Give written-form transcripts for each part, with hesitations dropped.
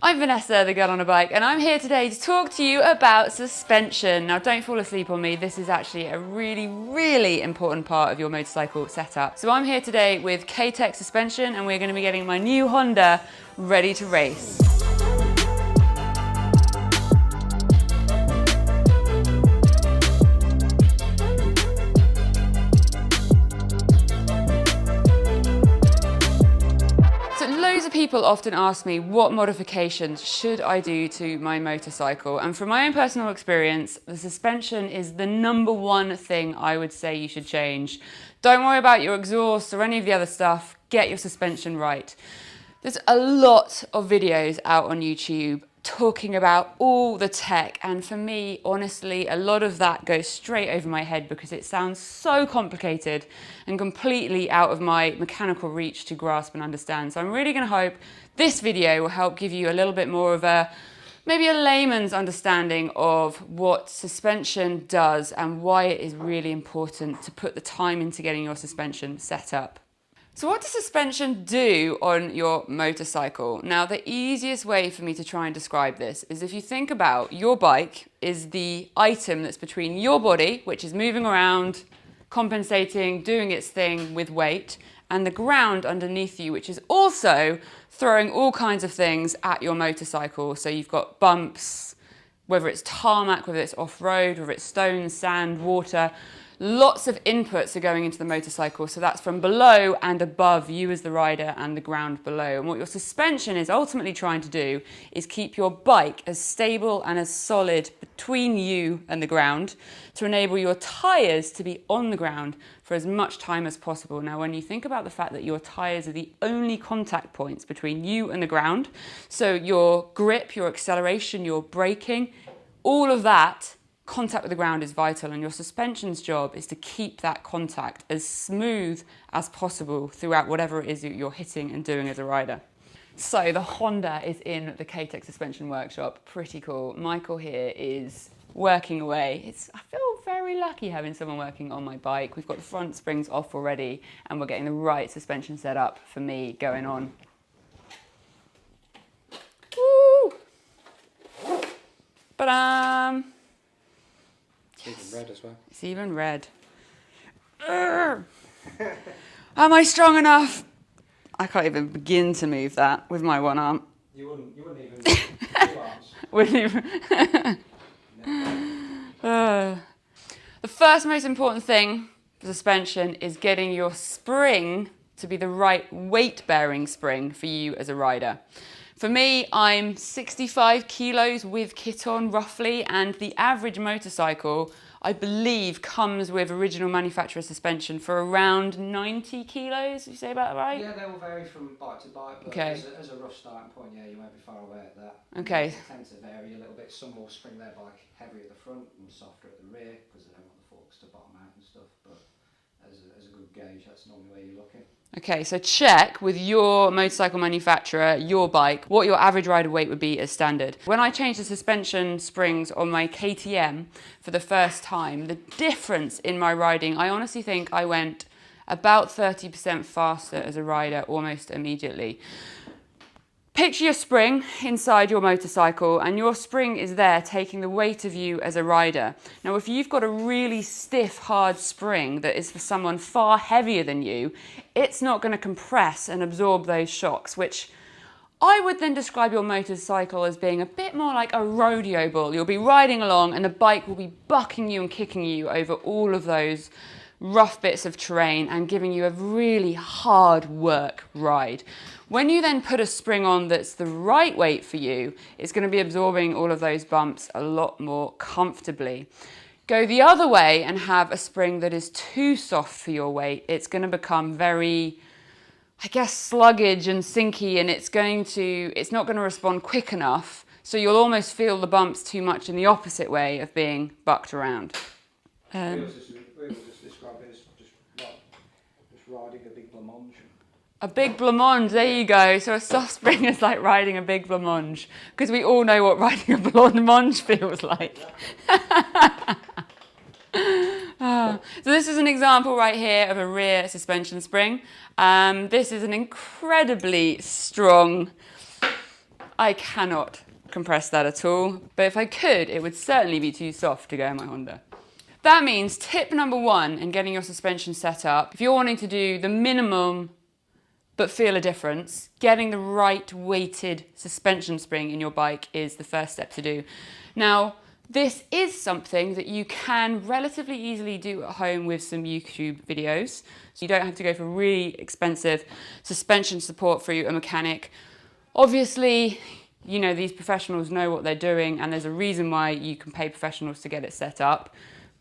I'm Vanessa, the girl on a bike, and I'm here today to talk to you about suspension. Now, don't fall asleep on me. This is actually a really, really important part of your motorcycle setup. So I'm here today with K-Tech suspension, and we're going to be getting my new Honda ready to race. Loads of people often ask me what modifications should I do to my motorcycle, and from my own personal experience, the suspension is the #1 thing I would say you should change. Don't worry about your exhaust or any of the other stuff, get your suspension right. There's a lot of videos out on YouTube talking about all the tech, and for me, honestly, a lot of that goes straight over my head because it sounds so complicated and completely out of my mechanical reach to grasp and understand. So I'm really going to hope this video will help give you a little bit more of maybe a layman's understanding of what suspension does and why it is really important to put the time into getting your suspension set up. So what does suspension do on your motorcycle? Now, the easiest way for me to try and describe this is if you think about your bike is the item that's between your body, which is moving around, compensating, doing its thing with weight, and the ground underneath you, which is also throwing all kinds of things at your motorcycle. So you've got bumps, whether it's tarmac, whether it's off-road, whether it's stones, sand, water. Lots of inputs are going into the motorcycle, so that's from below and above you as the rider and the ground below. And what your suspension is ultimately trying to do is keep your bike as stable and as solid between you and the ground to enable your tyres to be on the ground for as much time as possible. Now, when you think about the fact that your tyres are the only contact points between you and the ground, so your grip, your acceleration, your braking, all of that contact with the ground is vital, and your suspension's job is to keep that contact as smooth as possible throughout whatever it is that you're hitting and doing as a rider. So the Honda is in the K-Tech suspension workshop. Pretty cool. Michael here is working away. I feel very lucky having someone working on my bike. We've got the front springs off already, and we're getting the right suspension set up for me going on. Woo! Ba-dam! It's even red as well. It's even red. Am I strong enough? I can't even begin to move that with my one arm. You wouldn't even do two arms. Wouldn't even. The first most important thing for suspension is getting your spring to be the right weight-bearing spring for you as a rider. For me, I'm 65 kilos with kit on roughly, and the average motorcycle, I believe, comes with original manufacturer suspension for around 90 kilos. You say about that right? Yeah, they will vary from bike to bike, but okay. as a rough starting point, yeah, you won't be far away at that. Okay. They tend to vary a little bit. Some will spring their bike heavier at the front and softer at the rear because they don't want the forks to bottom out and stuff, but as a good gauge, that's normally where you're looking. Okay, so check with your motorcycle manufacturer, your bike, what your average rider weight would be as standard. When I changed the suspension springs on my KTM for the first time, the difference in my riding, I honestly think I went about 30% faster as a rider almost immediately. Picture your spring inside your motorcycle, and your spring is there taking the weight of you as a rider. Now, if you've got a really stiff, hard spring that is for someone far heavier than you, it's not going to compress and absorb those shocks, which I would then describe your motorcycle as being a bit more like a rodeo bull. You'll be riding along and the bike will be bucking you and kicking you over all of those rough bits of terrain and giving you a really hard work ride. When you then put a spring on that's the right weight for you, it's going to be absorbing all of those bumps a lot more comfortably. Go the other way and have a spring that is too soft for your weight. It's going to become very, I guess, sluggish and sinky, and it's not going to respond quick enough, so you'll almost feel the bumps too much in the opposite way of being bucked around. We will just describe it as just riding a big blancmange. A big blancmange, there you go. So a soft spring is like riding a big blancmange, because we all know what riding a blancmange feels like. So this is an example right here of a rear suspension spring. This is an incredibly strong I cannot compress that at all, but if I could, it would certainly be too soft to go in my Honda. That means tip number one in getting your suspension set up, if you're wanting to do the minimum but feel a difference, getting the right weighted suspension spring in your bike is the first step to do. Now, this is something that you can relatively easily do at home with some YouTube videos. So you don't have to go for really expensive suspension support through a mechanic. Obviously, you know, these professionals know what they're doing, and there's a reason why you can pay professionals to get it set up.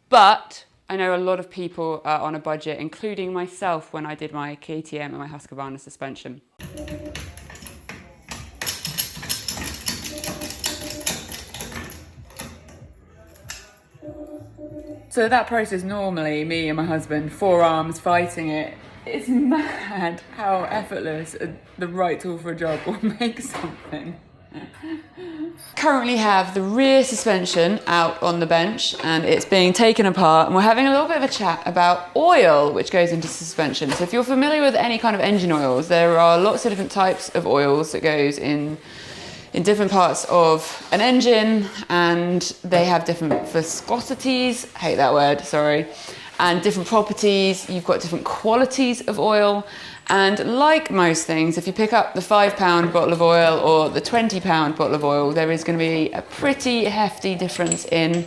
But I know a lot of people are on a budget, including myself when I did my KTM and my Husqvarna suspension. So that process, normally me and my husband, 4 arms fighting it. It's mad how effortless the right tool for a job will make something. Currently have the rear suspension out on the bench and it's being taken apart, and we're having a little bit of a chat about oil which goes into suspension. So if you're familiar with any kind of engine oils, there are lots of different types of oils that goes in different parts of an engine, and they have different viscosities, hate that word, sorry, and different properties. You've got different qualities of oil. And like most things, if you pick up the £5 bottle of oil or the £20 bottle of oil, there is going to be a pretty hefty difference in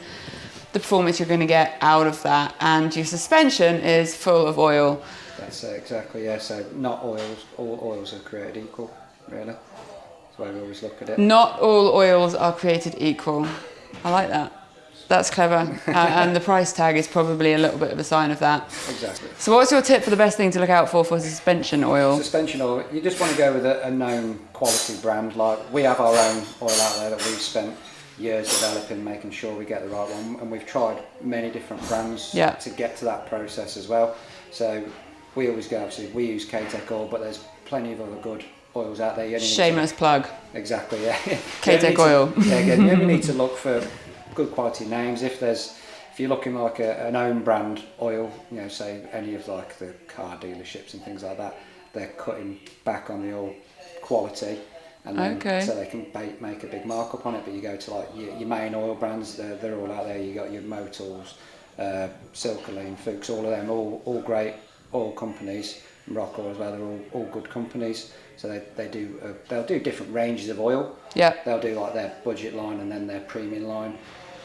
the performance you're going to get out of that. And your suspension is full of oil. That's exactly, yeah. So not oils, all oils are created equal, really. That's the way we always look at it. Not all oils are created equal. I like that. That's clever. And the price tag is probably a little bit of a sign of that. Exactly. So what's your tip for the best thing to look out for suspension oil? Suspension oil, you just want to go with a known quality brand. Like, we have our own oil out there that we've spent years developing, making sure we get the right one, and we've tried many different brands to get to that process as well. So we always go, obviously we use K-Tech oil, but there's plenty of other good oils out there. Shameless plug. Exactly, yeah. K-Tech oil. Yeah, again, you only need to look for good quality names. If you're looking like an own brand oil, you know, say any of like the car dealerships and things like that, they're cutting back on the oil quality, and then so they can make a big markup on it. But you go to like your main oil brands, they're all out there. You got your Motors, Silkaline, Fuchs, all of them, all great oil companies. Rock Oil as well, they're all good companies. So they'll do different ranges of oil. Yeah. They'll do like their budget line and then their premium line.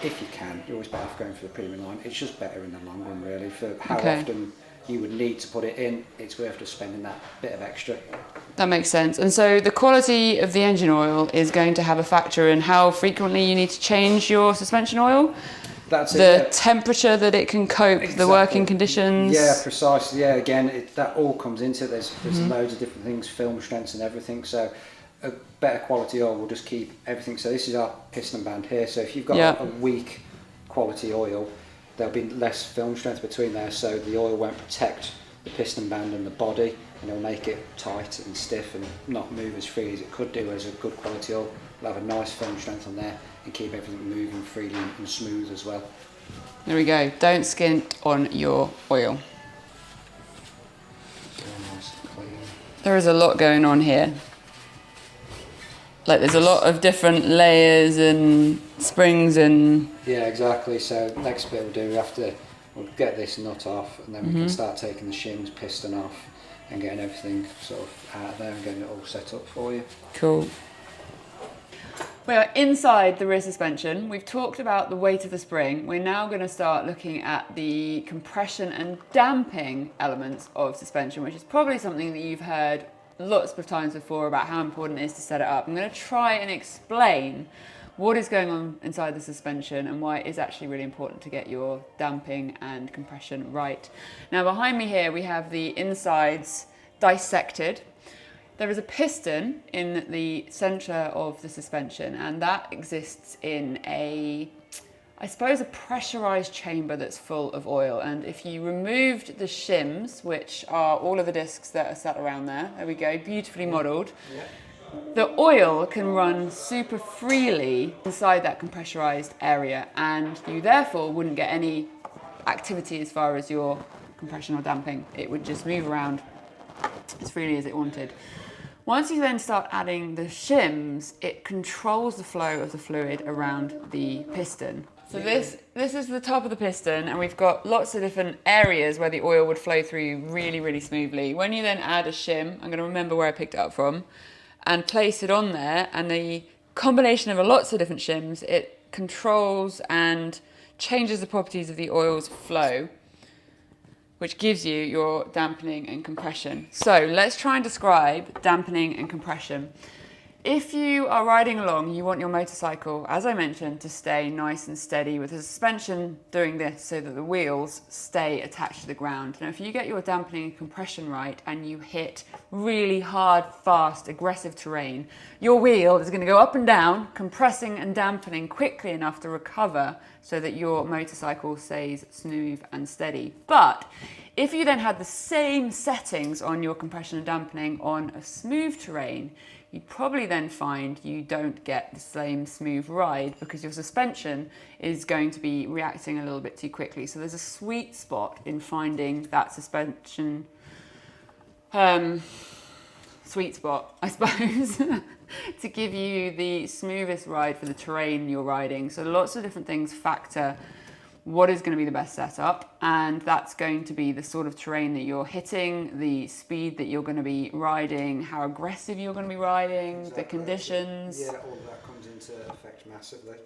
If you can, you're always better off going for the premium line. It's just better in the long run, really. For how often you would need to put it in, it's worth just spending that bit of extra. That makes sense. And so the quality of the engine oil is going to have a factor in how frequently you need to change your suspension oil. That's the temperature that it can cope, the working conditions. Yeah, precisely. Yeah, again, that all comes into it. There's loads of different things, film strengths and everything. So a better quality oil will just keep everything. So this is our piston band here. So if you've got a weak quality oil, there'll be less film strength between there. So the oil won't protect the piston band and the body, and it'll make it tight and stiff and not move as freely as it could do. As a good quality oil will have a nice film strength on there and keep everything moving freely and smooth as well. There we go. Don't skint on your oil. Nice and clean. There is a lot going on here. Like, there's a lot of different layers and springs and... Yeah, exactly. So next bit we'll get this nut off, and then we can start taking the shims piston off and getting everything sort of out there and getting it all set up for you. Cool. We are inside the rear suspension. We've talked about the weight of the spring. We're now going to start looking at the compression and damping elements of suspension, which is probably something that you've heard lots of times before about how important it is to set it up. I'm going to try and explain what is going on inside the suspension and why it is actually really important to get your damping and compression right. Now, behind me here we have the insides dissected. There is a piston in the centre of the suspension, and that exists in I suppose a pressurised chamber that's full of oil. And if you removed the shims, which are all of the discs that are sat around there we go, beautifully modelled, the oil can run super freely inside that compressurised area, and you therefore wouldn't get any activity as far as your compression or damping. It would just move around as freely as it wanted. Once you then start adding the shims, it controls the flow of the fluid around the piston. So this is the top of the piston, and we've got lots of different areas where the oil would flow through really, really smoothly. When you then add a shim, I'm going to remember where I picked it up from, and place it on there, and the combination of lots of different shims, it controls and changes the properties of the oil's flow, which gives you your dampening and compression. So let's try and describe dampening and compression. If you are riding along, you want your motorcycle, as I mentioned, to stay nice and steady with the suspension doing this so that the wheels stay attached to the ground. Now, if you get your dampening and compression right and you hit really hard, fast, aggressive terrain, your wheel is going to go up and down, compressing and dampening quickly enough to recover so that your motorcycle stays smooth and steady. But if you then had the same settings on your compression and dampening on a smooth terrain, you'd probably then find you don't get the same smooth ride because your suspension is going to be reacting a little bit too quickly. So there's a sweet spot in finding that suspension sweet spot, I suppose, to give you the smoothest ride for the terrain you're riding. So lots of different things factor what is going to be the best setup, and that's going to be the sort of terrain that you're hitting, the speed that you're going to be riding, how aggressive you're going to be riding, exactly. The conditions. Yeah, all of that comes into effect massively.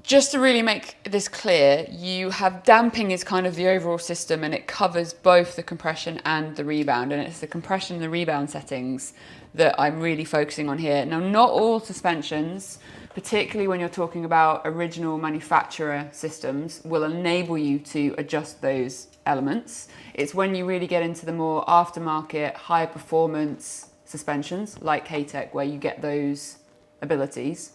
Just to really make this clear, you have damping is kind of the overall system, and it covers both the compression and the rebound, and it's the compression and the rebound settings that I'm really focusing on here. Now, not all suspensions, particularly when you're talking about original manufacturer systems, will enable you to adjust those elements. It's when you really get into the more aftermarket, high performance suspensions like K-Tech where you get those abilities.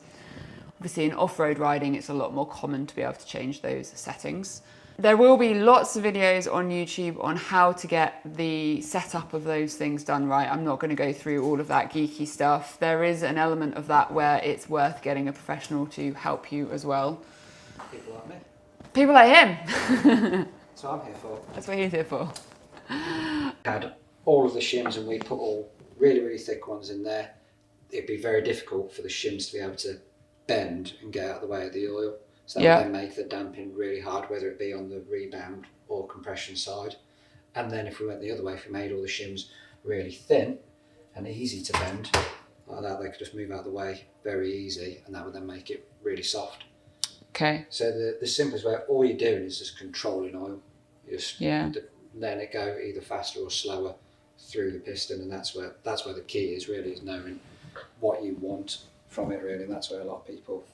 Obviously in off-road riding, it's a lot more common to be able to change those settings. There will be lots of videos on YouTube on how to get the setup of those things done right. I'm not going to go through all of that geeky stuff. There is an element of that where it's worth getting a professional to help you as well. People like me. People like him. That's what I'm here for. That's what he's here for. Had all of the shims and we put all really, really thick ones in there. It'd be very difficult for the shims to be able to bend and get out of the way of the oil. So that would then make the damping really hard, whether it be on the rebound or compression side. And then if we went the other way, if we made all the shims really thin and easy to bend, like that, they could just move out of the way very easy, and that would then make it really soft. Okay. So the simplest way, all you're doing is just controlling oil. You're just letting it go either faster or slower through the piston, and that's where the key is really, is knowing what you want from it really, and that's where a lot of people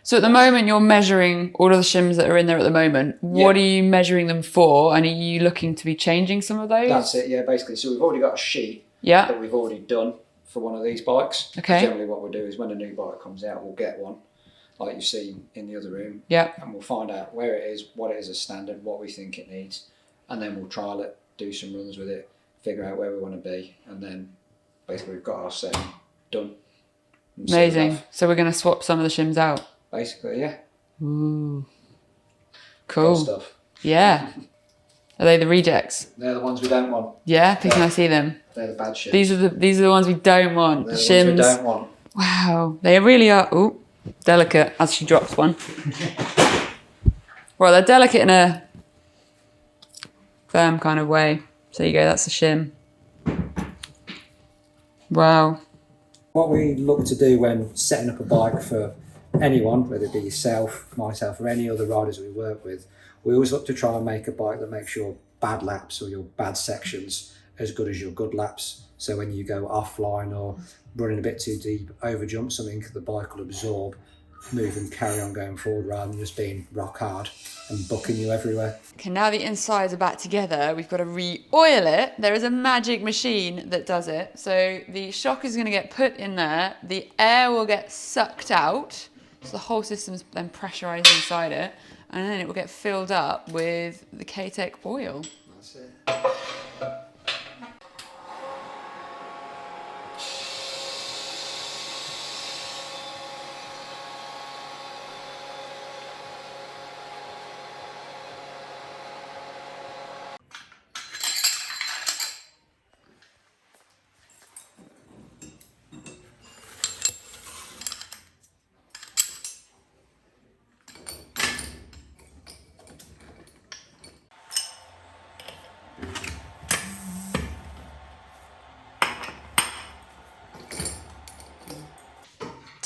So at the moment you're measuring all of the shims that are in there at the moment. What are you measuring them for, and are you looking to be changing some of those? That's it, yeah, basically. So we've already got a sheet that we've already done for one of these bikes. Okay. Generally what we'll do is when a new bike comes out, we'll get one like you've seen in the other room. And we'll find out where it is, what it is as standard, what we think it needs, and then we'll trial it, do some runs with it, figure out where we want to be, and then basically we've got our setting done. Amazing. So we're going to swap some of the shims out. Basically, yeah. Ooh. Cool. Good stuff. Yeah. Are they the rejects? They're the ones we don't want. Yeah, can I see them? They're the bad shims. These are the ones we don't want. They're the the shims. ones we don't want. Wow, they really are. Ooh, delicate as she drops one. Well, they're delicate in a firm kind of way. So there you go, that's a shim. Wow. What we look to do when setting up a bike for anyone, whether it be yourself, myself, or any other riders we work with, we always look to try and make a bike that makes your bad laps or your bad sections as good as your good laps. So when you go offline or running a bit too deep, over jump something, the bike will absorb, move and carry on going forward rather than just being rock hard and bucking you everywhere. Okay, now the insides are back together, we've got to re-oil it. There is a magic machine that does it. So the shock is going to get put in there, the air will get sucked out, so the whole system's then pressurised inside it, and then it will get filled up with the K-Tech oil. That's it.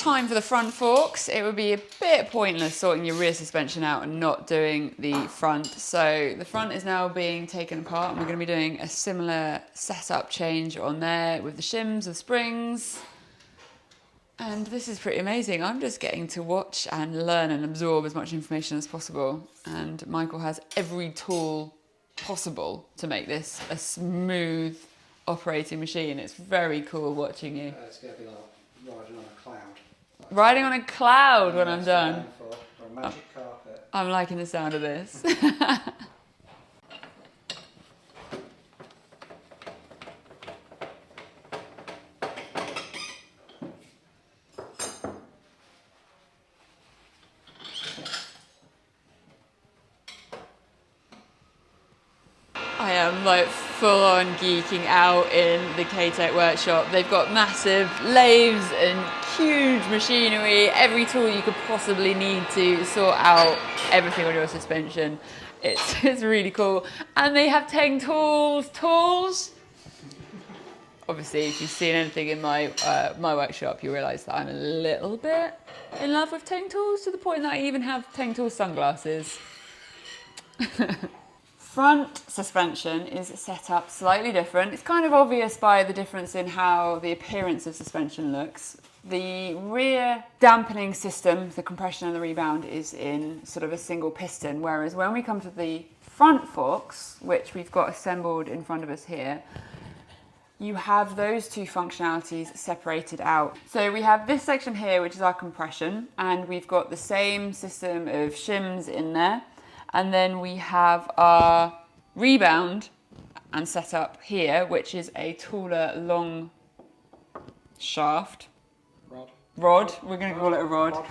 time for the front forks. It would be a bit pointless sorting your rear suspension out and not doing the front. So the front is now being taken apart and we're going to be doing a similar setup change on there with the shims, the springs. And this is pretty amazing. I'm just getting to watch and learn and absorb as much information as possible. And Michael has every tool possible to make this a smooth operating machine. It's very cool watching you. It's going to be like riding on a cloud. Riding on a cloud when I'm done. For a magic carpet. I'm liking the sound of this. I am like full on geeking out in the K-Tech workshop. They've got massive lathes and huge machinery, every tool you could possibly need to sort out everything on your suspension. It's really cool. And they have Teng tools. Obviously, if you've seen anything in my workshop, you realise that I'm a little bit in love with Teng tools, to the point that I even have Teng tool sunglasses. Front suspension is set up slightly different. It's kind of obvious by the difference in how the appearance of suspension looks. The rear dampening system, the compression and the rebound, is in sort of a single piston, whereas when we come to the front forks, which we've got assembled in front of us here, you have those two functionalities separated out. So we have this section here, which is our compression, and we've got the same system of shims in there. And then we have our rebound and set up here, which is a taller, long shaft. Rod. We're going to call it a rod.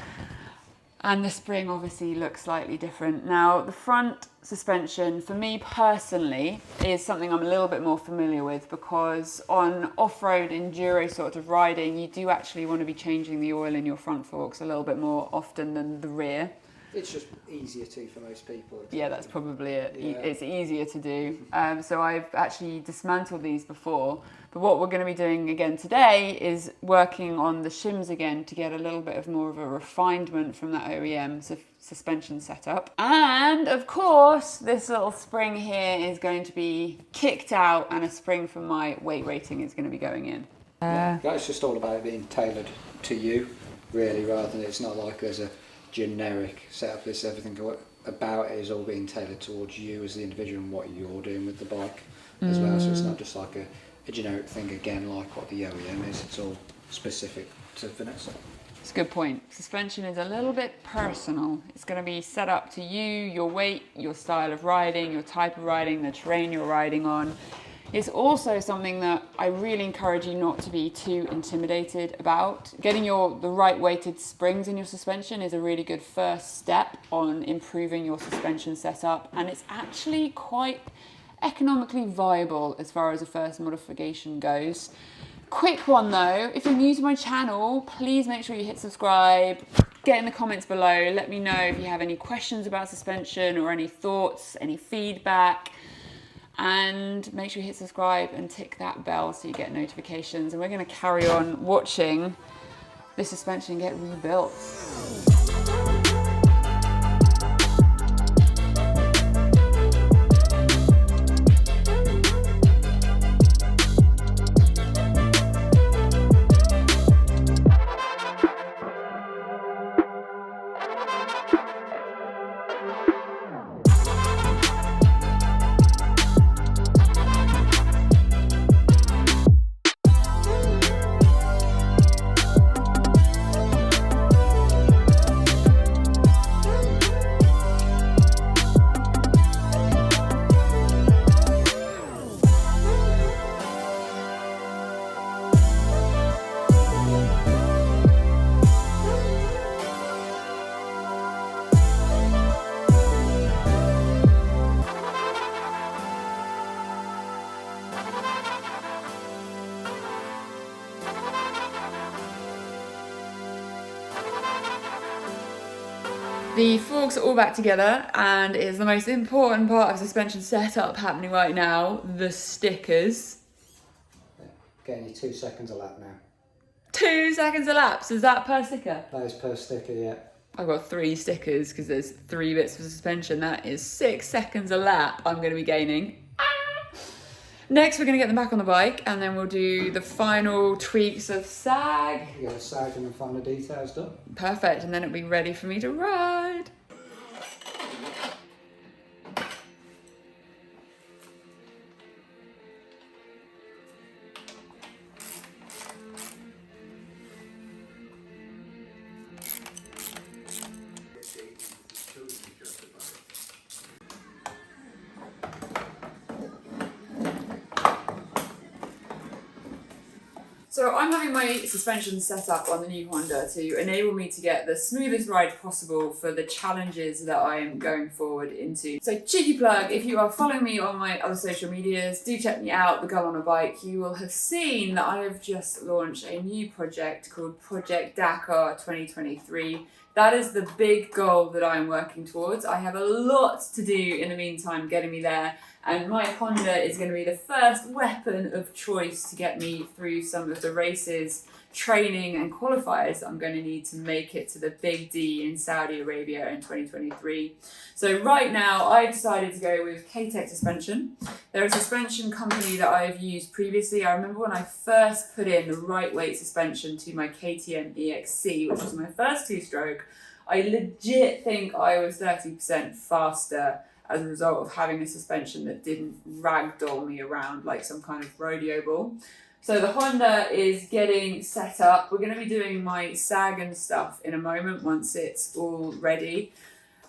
And the spring obviously looks slightly different. Now, the front suspension, for me personally, is something I'm a little bit more familiar with, because on off-road enduro sort of riding, you do actually want to be changing the oil in your front forks a little bit more often than the rear. It's just easier to for most people. Yeah, that's probably it. Yeah. It's easier to do. So I've actually dismantled these before. But what we're going to be doing again today is working on the shims again to get a little bit of more of a refinement from that OEM suspension setup. And of course, this little spring here is going to be kicked out, and a spring from my weight rating is going to be going in. It's just all about it being tailored to you, really, rather than it's not like there's a generic setup. This everything about it is all being tailored towards you as the individual and what you're doing with the bike as well. So it's not just like a generic thing again, like what the OEM is. It's all specific to Vanessa. It's a good point. Suspension is a little bit personal. It's going to be set up to you, your weight, your style of riding, your type of riding, the terrain you're riding on. It's also something that I really encourage you not to be too intimidated about. Getting the right weighted springs in your suspension is a really good first step on improving your suspension setup, and it's actually quite economically viable as far as a first modification goes. Quick one though, if you're new to my channel, please make sure you hit subscribe. Get in the comments below, let me know if you have any questions about suspension or any thoughts, any feedback. And make sure you hit subscribe and tick that bell so you get notifications. And we're going to carry on watching the suspension get rebuilt. The forks are all back together, and it is the most important part of suspension setup happening right now, the stickers. Getting you 2 seconds a lap now. 2 seconds a lap. So is that per sticker? That is per sticker, yeah. I've got 3 stickers because there's 3 bits of suspension. That is 6 seconds a lap I'm going to be gaining. Next, we're going to get them back on the bike, and then we'll do the final tweaks of sag. You get the sag and the final details done. Perfect, and then it'll be ready for me to ride. So I'm having my suspension set up on the new Honda to enable me to get the smoothest ride possible for the challenges that I am going forward into. So cheeky plug, if you are following me on my other social medias, do check me out, The Girl on a Bike. You will have seen that I have just launched a new project called Project Dakar 2023. That is the big goal that I'm working towards. I have a lot to do in the meantime getting me there, and my Honda is going to be the first weapon of choice to get me through some of the races, training and qualifiers that I'm going to need to make it to the Big D in Saudi Arabia in 2023. So right now I've decided to go with K-Tech suspension. They're a suspension company that I've used previously. I remember when I first put in the right weight suspension to my KTM EXC, which was my first 2-stroke, I legit think I was 30% faster as a result of having a suspension that didn't ragdoll me around like some kind of rodeo ball. So the Honda is getting set up. We're going to be doing my sag and stuff in a moment once it's all ready.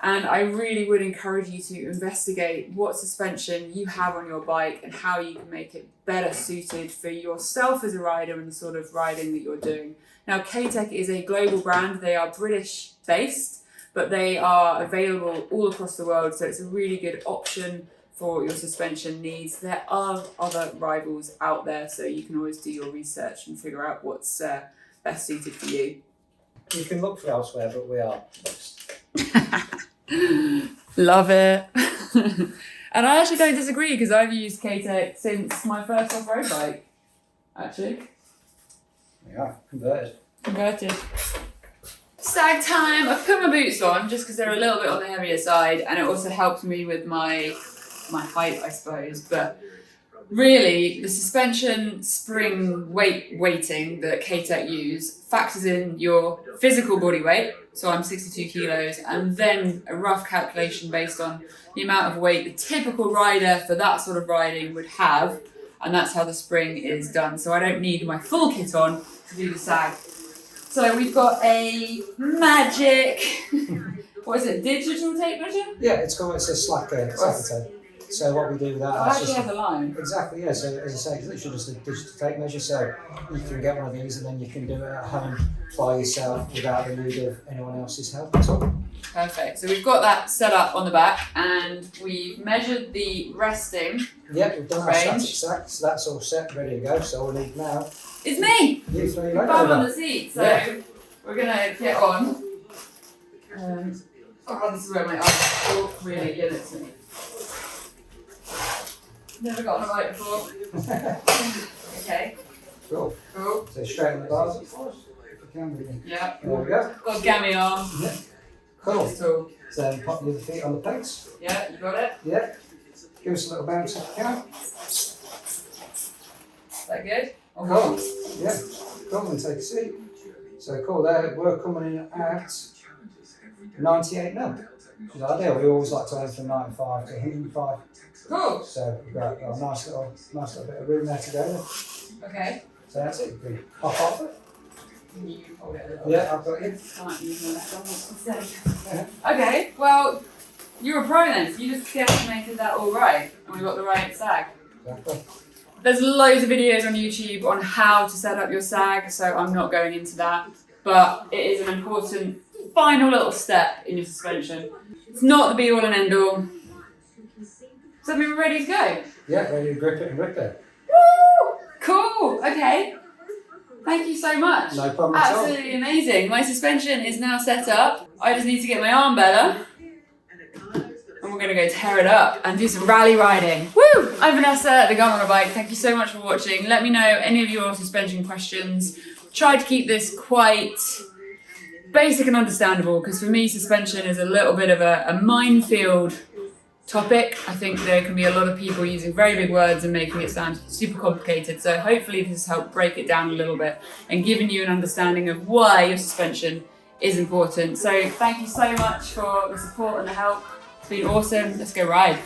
And I really would encourage you to investigate what suspension you have on your bike and how you can make it better suited for yourself as a rider and the sort of riding that you're doing. Now, K-Tech is a global brand. They are British based, but they are available all across the world. So it's a really good option for your suspension needs. There are other rivals out there, so you can always do your research and figure out what's best suited for you. You can look for elsewhere, but we are best. Love it. And I actually don't disagree because I've used K-Tech since my first off-road bike, actually. Yeah, converted. Sag time. I've put my boots on just because they're a little bit on the heavier side, and it also helps me with my height, I suppose. But really, the suspension spring weighting that K-Tech use factors in your physical body weight. So I'm 62 kilos, and then a rough calculation based on the amount of weight the typical rider for that sort of riding would have, and that's how the spring is done. So I don't need my full kit on to do the sag. So we've got a magic, what is it, digital tape measure? Yeah, it's a slacker tape. So what we do with that... Oh, actually has a line. Exactly, yeah. So as I say, it's literally just a digital tape measure. So you can get one of these and then you can do it at home by yourself without the need of anyone else's help at all. Perfect. So we've got that set up on the back, and we've measured the resting. Yeah, we've done our range. static sack, so that's all set, ready to go. So all we need now... It's me! You three I'm on the seat, so yeah. We're going to get on. Oh, this is where my eyes really give it to me. Never got on a bike before. Okay. Cool. Cool. So straighten the bars up for us. If you can, really. Yeah. There we go. Got a gammy arm. Yeah. Cool. Cool. So pop the other feet on the plates. Yeah, you got it? Yeah. Give us a little bounce if you can. Is that good? Cool. Yeah. Cool, and take a seat. So cool, there we're coming in at 98 mil, which is ideal. We always like to aim from 95 to 105. Cool. So we've got a nice little bit of room there to go. Okay. So that's it. We can hop off it. Can you hold it a little Yeah, I've got it. Can't use my left arm instead. Okay, well, you're a pro then, so you just estimated that all right, and we got the right sag. Exactly. There's loads of videos on YouTube on how to set up your sag, so I'm not going into that, but it is an important final little step in your suspension. It's not the be all and end all. So we're ready to go? Yeah, ready to grip it and rip it. Woo! Cool, okay. Thank you so much. No problem at all. Absolutely amazing. My suspension is now set up. I just need to get my arm better. And we're going to go tear it up and do some rally riding. Woo! I'm Vanessa, the Girl on a Bike. Thank you so much for watching. Let me know any of your suspension questions. tried to keep this quite basic and understandable, because for me suspension is a little bit of a minefield topic. I think there can be a lot of people using very big words and making it sound super complicated. So hopefully this has helped break it down a little bit and given you an understanding of why your suspension is important. So thank you so much for the support and the help. It's been awesome. Let's go ride.